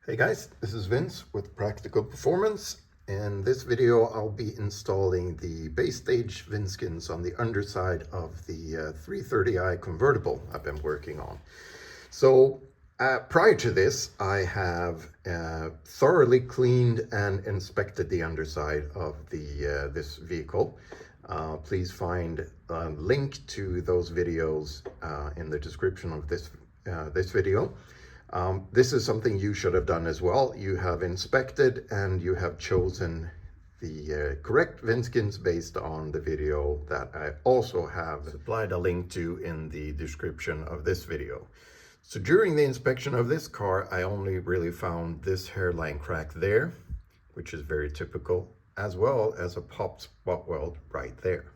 Hey guys, this is Vince with Practical Performance. In this video, I'll be installing the Base Stage VinceSkinz on the underside of the 330i convertible I've been working on. So prior to this, I have thoroughly cleaned and inspected the underside of this vehicle. Please find a link to those videos in the description of this video. This is something you should have done as well. You have inspected and you have chosen the correct VinceSkinz based on the video that I also have supplied a link to in the description of this video. So during the inspection of this car, I only really found this hairline crack there, which is very typical, as well as a popped spot weld right there.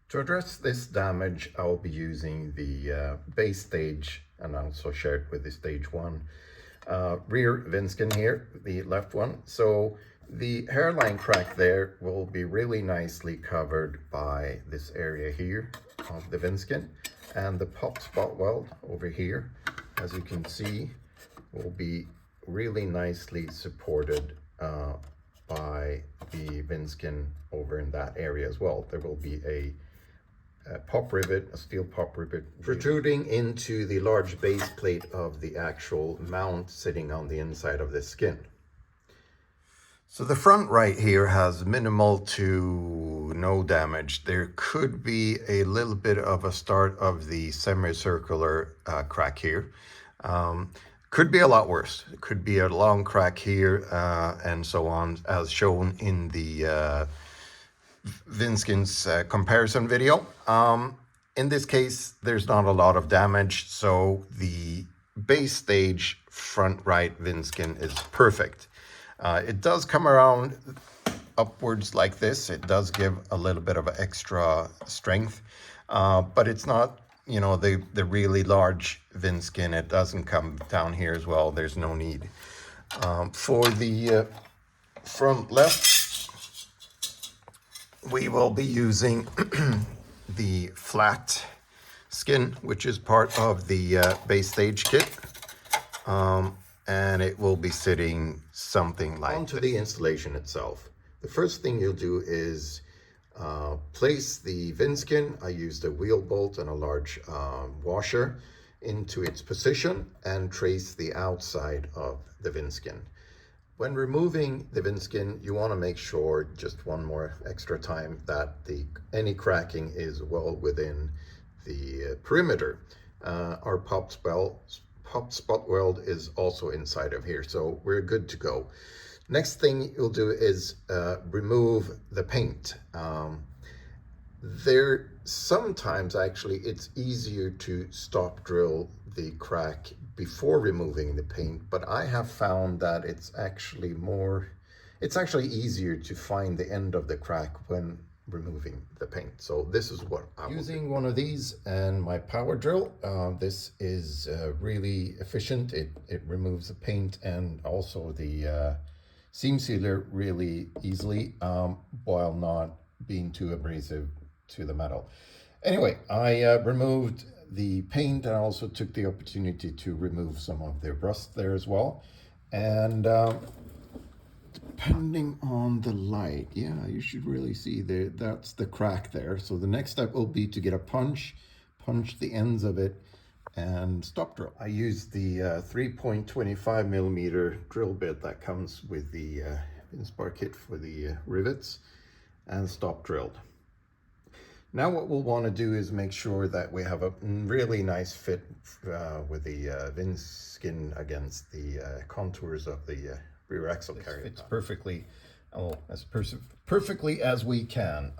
To address this damage, I'll be using the base stage and also shared with the stage 1 rear VinceSkin here, the left one. So the hairline crack there will be really nicely covered by this area here of the VinceSkin, and the pop spot weld over here, as you can see, will be really nicely supported by the VinceSkin over in that area as well. There will be a pop rivet, a steel pop rivet, protruding into the large base plate of the actual mount sitting on the inside of the skin. So the front right here has minimal to no damage. There could be a little bit of a start of the semicircular crack here. Could be a lot worse. It could be a long crack here and so on, as shown in the VinceSkinz comparison video. In this case, there's not a lot of damage, so the base stage front right VinceSkin is perfect. It does come around upwards like this. It does give a little bit of extra strength, but it's not, you know, the really large VinceSkin. It doesn't come down here as well. There's no need. For the front left, we will be using the flat skin, which is part of the base stage kit, and it will be sitting something like onto the installation itself. The first thing you'll do is place the VinceSkin. I used a wheel bolt and a large washer into its position and trace the outside of the VinceSkin. When removing the VinceSkin, you want to make sure, just one more extra time, that any cracking is well within the perimeter. Our pop spot weld is also inside of here, so we're good to go. Next thing you'll do is remove the paint. Sometimes actually it's easier to stop drill the crack before removing the paint, but I have found that it's actually easier to find the end of the crack when removing the paint. So this is what I'm using, one of these and my power drill. This is really efficient. It removes the paint and also the seam sealer really easily, while not being too abrasive to the metal. Anyway, I removed the paint and I also took the opportunity to remove some of the rust there as well. And depending on the light, yeah, you should really see that's the crack there. So the next step will be to get a punch the ends of it and stop drill. I used the 3.25 millimeter drill bit that comes with the Inspire kit for the rivets, and stop drilled. Now what we'll want to do is make sure that we have a really nice fit with the VinceSkin against the contours of the rear axle carrier. It fits perfectly, as perfectly as we can.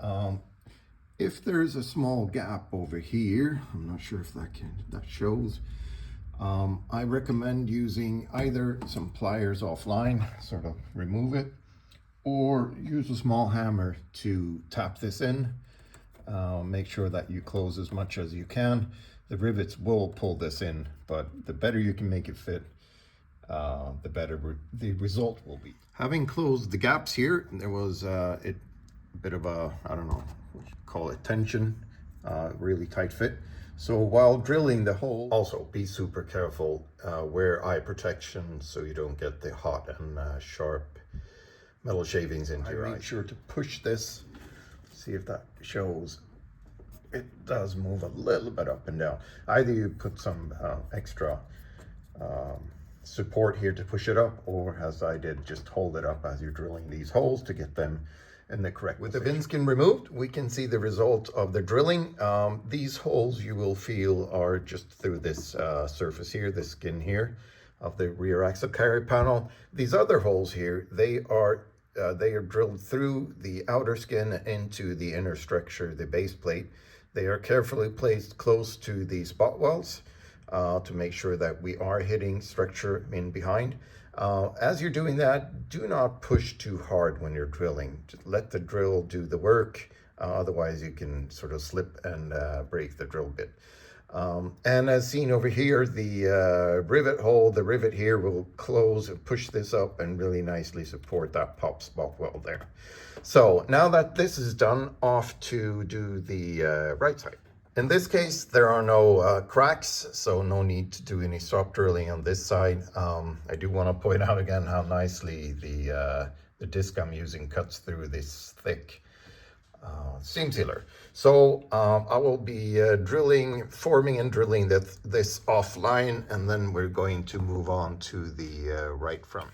If there's a small gap over here, I'm not sure if that shows. I recommend using either some pliers offline, sort of remove it, or use a small hammer to tap this in. Make sure that you close as much as you can. The rivets will pull this in, but the better you can make it fit, the better the result will be. Having closed the gaps here, there was a bit of a, I don't know what you call it, tension, really tight fit. So while drilling the hole, also be super careful, wear eye protection so you don't get the hot and sharp metal shavings into your eyes. Make sure to push this, see if that shows. It does move a little bit up and down. Either you put some extra support here to push it up, or as I did, just hold it up as you're drilling these holes to get them in the correct position. With the VinceSkin removed, we can see the result of the drilling. These holes you will feel are just through this surface here, this skin here of the rear axle carry panel. These other holes here, they are drilled through the outer skin into the inner structure, the base plate. They are carefully placed close to the spot welds to make sure that we are hitting structure in behind. As you're doing that, do not push too hard when you're drilling. Just let the drill do the work. Otherwise, you can sort of slip and break the drill bit. And as seen over here, the rivet hole, the rivet here will close and push this up and really nicely support that pop spot weld there. So now that this is done, off to do the right side. In this case, there are no cracks, so no need to do any stop drilling on this side. I do want to point out again how nicely the disc I'm using cuts through this thick seam sealer. So I will be forming and drilling this offline, and then we're going to move on to the right front.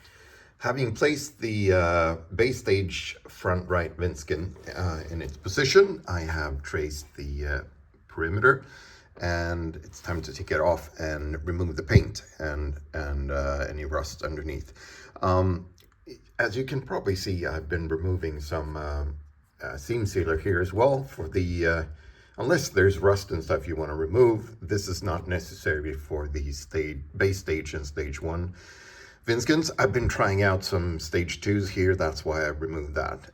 Having placed the base stage front right VinceSkin in its position, I have traced the perimeter, and it's time to take it off and remove the paint and any rust underneath. As you can probably see, I've been removing some seam sealer here as well for the unless there's rust and stuff you want to remove. This is not necessary for the base stage and stage 1 VinceSkinz. I've been trying out some stage 2s here, that's why I removed that.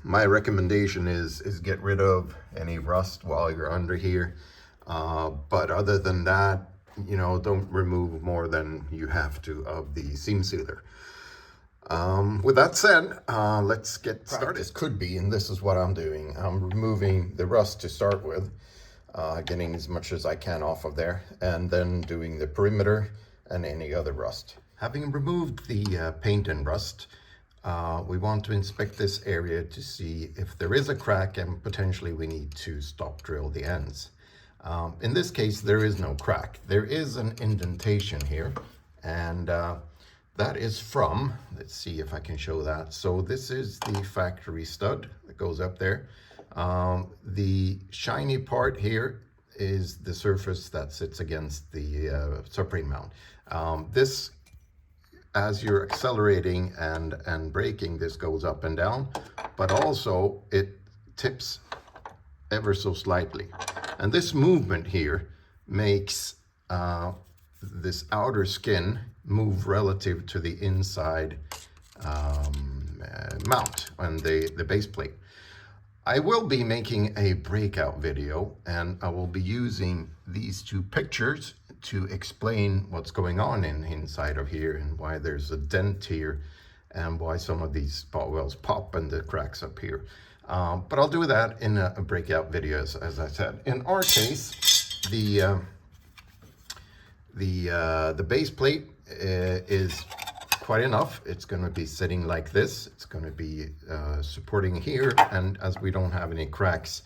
My recommendation is get rid of any rust while you're under here, but other than that, you know, don't remove more than you have to of the seam sealer. With that said, let's get started. This could be, and this is what I'm doing. I'm removing the rust to start with, getting as much as I can off of there, and then doing the perimeter and any other rust. Having removed the paint and rust, we want to inspect this area to see if there is a crack, and potentially we need to stop drill the ends. In this case, there is no crack. There is an indentation here, and that is from, let's see if I can show that. So this is the factory stud that goes up there. The shiny part here is the surface that sits against the subframe mount. This, as you're accelerating and braking, this goes up and down, but also it tips ever so slightly. And this movement here makes this outer skin move relative to the inside mount and the base plate. I will be making a breakout video, and I will be using these two pictures to explain what's going on inside of here, and why there's a dent here, and why some of these spot welds pop and the cracks up here. But I'll do that in a breakout video, as I said. In our case, the base plate is quite enough. It's going to be sitting like this. It's going to be supporting here, and as we don't have any cracks,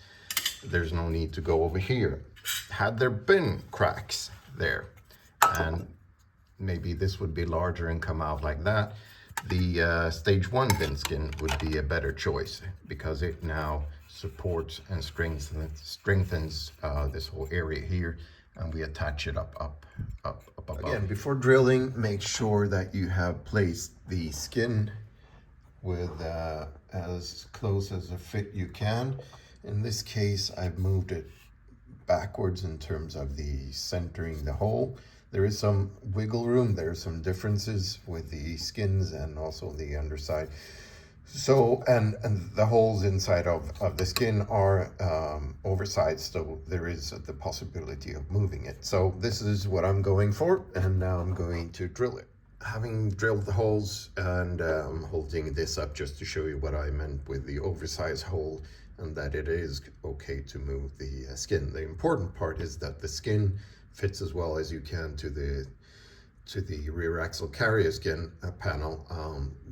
there's no need to go over here. Had there been cracks there, and maybe this would be larger and come out like that, the stage 1 VinceSkin would be a better choice, because it now supports and strengthens this whole area here, and we attach it up above. Again, before drilling, make sure that you have placed the skin with as close as a fit you can. In this case, I've moved it backwards in terms of the centering the hole. There is some wiggle room. There are some differences with the skins and also the underside. So, and the holes inside of the skin are oversized, so there is the possibility of moving it. So this is what I'm going for, and now I'm going to drill it. Having drilled the holes, and holding this up just to show you what I meant with the oversized hole, and that it is okay to move the skin. The important part is that the skin fits as well as you can to the rear axle carrier skin panel.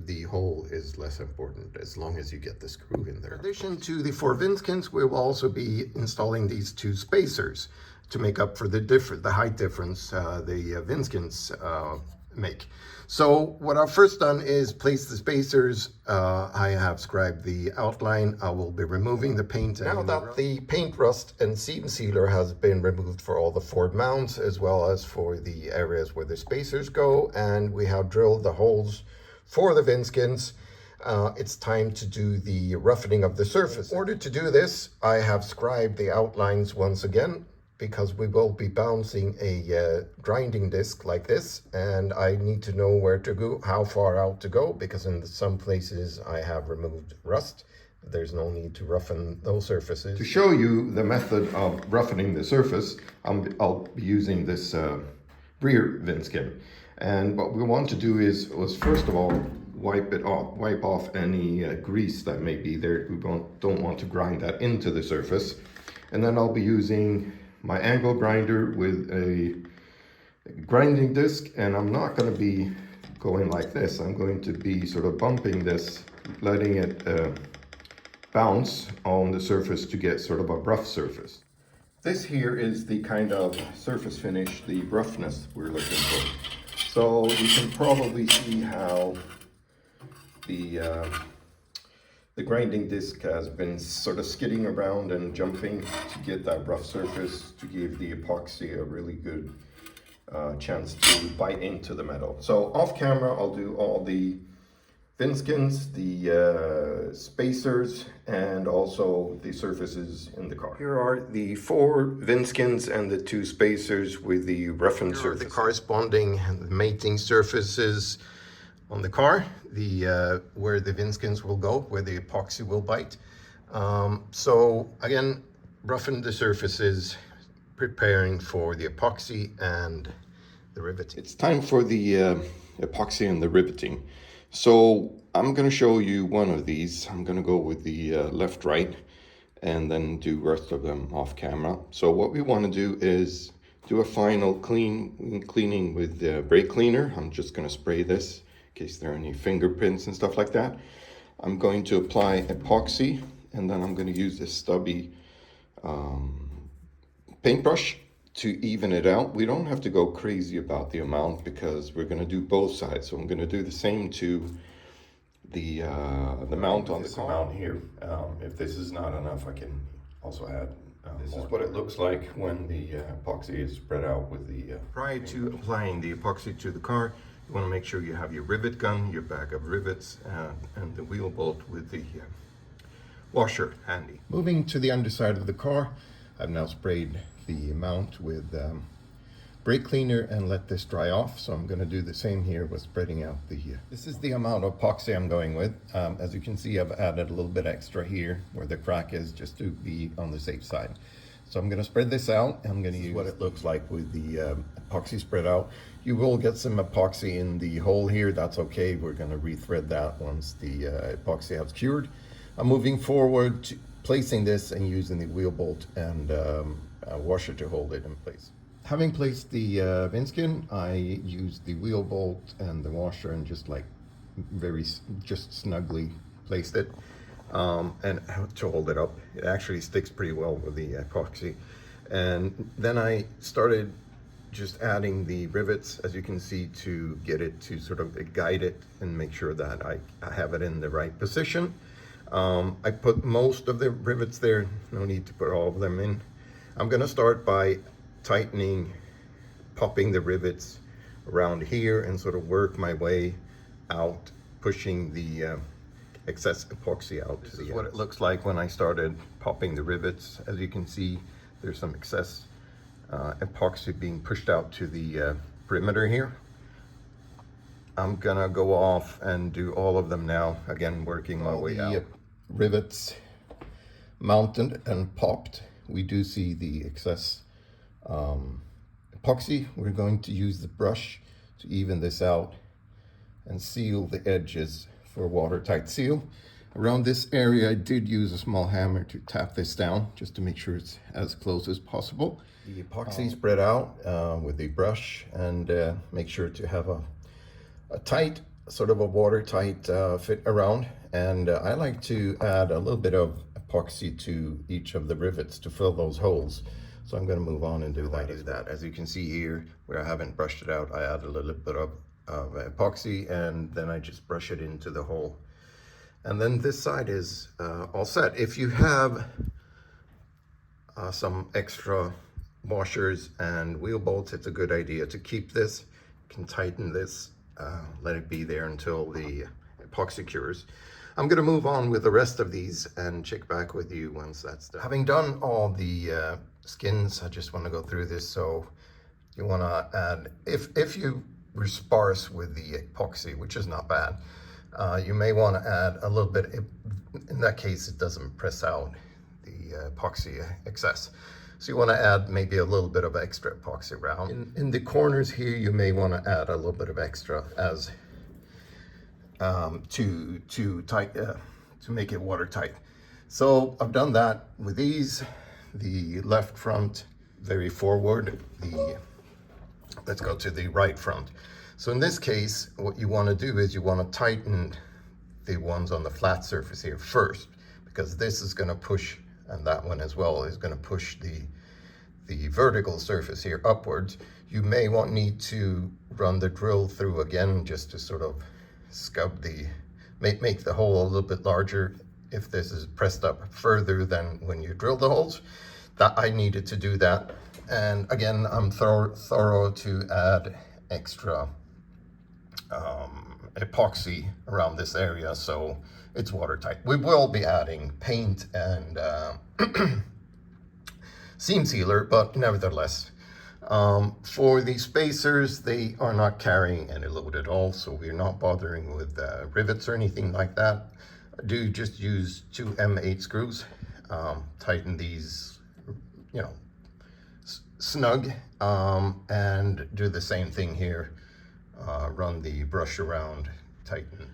The hole is less important as long as you get the screw in there. In addition to the 4 VinceSkinz, we will also be installing these 2 spacers to make up for the height difference the VinceSkinz make. So what I've first done is place the spacers. I have scribed the outline. I will be removing the paint. Now that the paint rust and seam sealer has been removed for all the forward mounts, as well as for the areas where the spacers go, and we have drilled the holes for the VinceSkinz, it's time to do the roughening of the surface. In order to do this, I have scribed the outlines once again, because we will be bouncing a grinding disc like this, and I need to know where to go, how far out to go, because in some places I have removed rust. There's no need to roughen those surfaces. To show you the method of roughening the surface, I'll be using this rear VinceSkin. And what we want to do is first of all wipe off any grease that may be there. We don't want to grind that into the surface. And then I'll be using my angle grinder with a grinding disc, and I'm not going to be going like this. I'm going to be sort of bumping this, letting it bounce on the surface to get sort of a rough surface. This here is the kind of surface finish, the roughness we're looking for. So you can probably see how the grinding disc has been sort of skidding around and jumping to get that rough surface, to give the epoxy a really good chance to bite into the metal. So off camera, I'll do all the VinceSkinz, the spacers, and also the surfaces in the car. Here are the 4 VinceSkinz and the 2 spacers with the roughened surface. The corresponding mating surfaces on the car, where the VinceSkinz will go, where the epoxy will bite. So again, roughen the surfaces, preparing for the epoxy and the riveting. It's time for the epoxy and the riveting. So I'm going to show you one of these. I'm going to go with the left, right, and then do rest of them off camera. So what we want to do is do a final cleaning with the brake cleaner. I'm just going to spray this in case there are any fingerprints and stuff like that. I'm going to apply epoxy, and then I'm going to use this stubby paintbrush to even it out. We don't have to go crazy about the amount because we're going to do both sides. So I'm going to do the same to the mount on the car. Amount here. If this is not enough, I can also add. This is what it looks like when the epoxy is spread out with the... Prior to applying the epoxy to the car, you want to make sure you have your rivet gun, your bag of rivets, and the wheel bolt with the washer handy. Moving to the underside of the car, I've now sprayed the mount with brake cleaner and let this dry off. So I'm going to do the same here with spreading out the... This is the amount of epoxy I'm going with. As you can see, I've added a little bit extra here where the crack is, just to be on the safe side. So I'm going to spread this out. I'm going to use what it looks like with the epoxy spread out. You will get some epoxy in the hole here. That's okay. We're going to rethread that once the epoxy has cured. I'm moving forward to placing this and using the wheel bolt and a washer to hold it in place. Having placed the VinceSkin, I used the wheel bolt and the washer and just snugly placed it. And to hold it up. It actually sticks pretty well with the epoxy. And then I started just adding the rivets, as you can see, to get it to sort of guide it and make sure that I have it in the right position. I put most of the rivets there, no need to put all of them in. I'm going to start by tightening, popping the rivets around here and sort of work my way out, pushing the excess epoxy out. This is what it looks like when I started popping the rivets. As you can see, there's some excess epoxy being pushed out to the perimeter here. I'm gonna go off and do all of them now, again working my way out. Rivets mounted and popped. We do see the excess epoxy. We're going to use the brush to even this out and seal the edges for watertight seal. Around this area, I did use a small hammer to tap this down just to make sure it's as close as possible. The epoxy spread out with the brush, and make sure to have a tight, sort of a watertight fit around. And I like to add a little bit of epoxy to each of the rivets to fill those holes. So I'm going to move on and do that. As you can see here, where I haven't brushed it out, I add a little bit of epoxy, and then I just brush it into the hole. And then this side is all set. If you have some extra washers and wheel bolts, it's a good idea to keep this. You can tighten this, let it be there until the epoxy cures. I'm going to move on with the rest of these and check back with you once that's done. Having done all the skins, I just want to go through this. So you want to add, if you were sparse with the epoxy, which is not bad, you may want to add a little bit. In that case, it doesn't press out the epoxy excess. So you want to add maybe a little bit of extra epoxy around. In the corners here, you may want to add a little bit of extra as to make it watertight. So I've done that with these. The left front very forward. Let's go to the right front. So in this case, what you want to do is you want to tighten the ones on the flat surface here first, because this is going to push, and that one as well is going to push the vertical surface here upwards. You may need to run the drill through again just to sort of scub make the hole a little bit larger if this is pressed up further than when you drill the holes. That I needed to do that. And again, I'm thorough to add extra epoxy around this area so it's watertight. We will be adding paint and seam sealer, but nevertheless, for the spacers, they are not carrying any load at all, so we're not bothering with rivets or anything like that. I do just use 2 M8 screws, tighten these, snug, and do the same thing here. Run the brush around, tighten.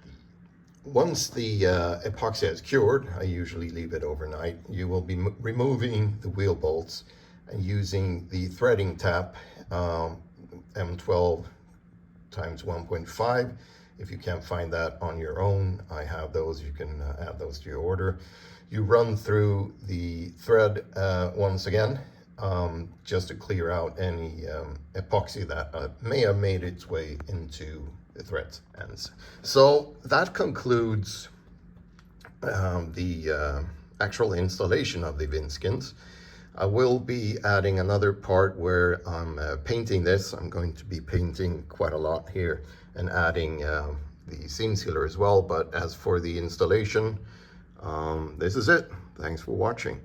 Once the epoxy has cured, I usually leave it overnight. You will be removing the wheel bolts and using the threading tap, M12 times 1.5. If you can't find that on your own, I have those. You can add those to your order. You run through the thread once again, just to clear out any epoxy that may have made its way into the threads. And so that concludes the actual installation of the VinceSkinz. I will be adding another part where I'm painting this. I'm going to be painting quite a lot here and adding the seam sealer as well. But as for the installation, this is it. Thanks for watching.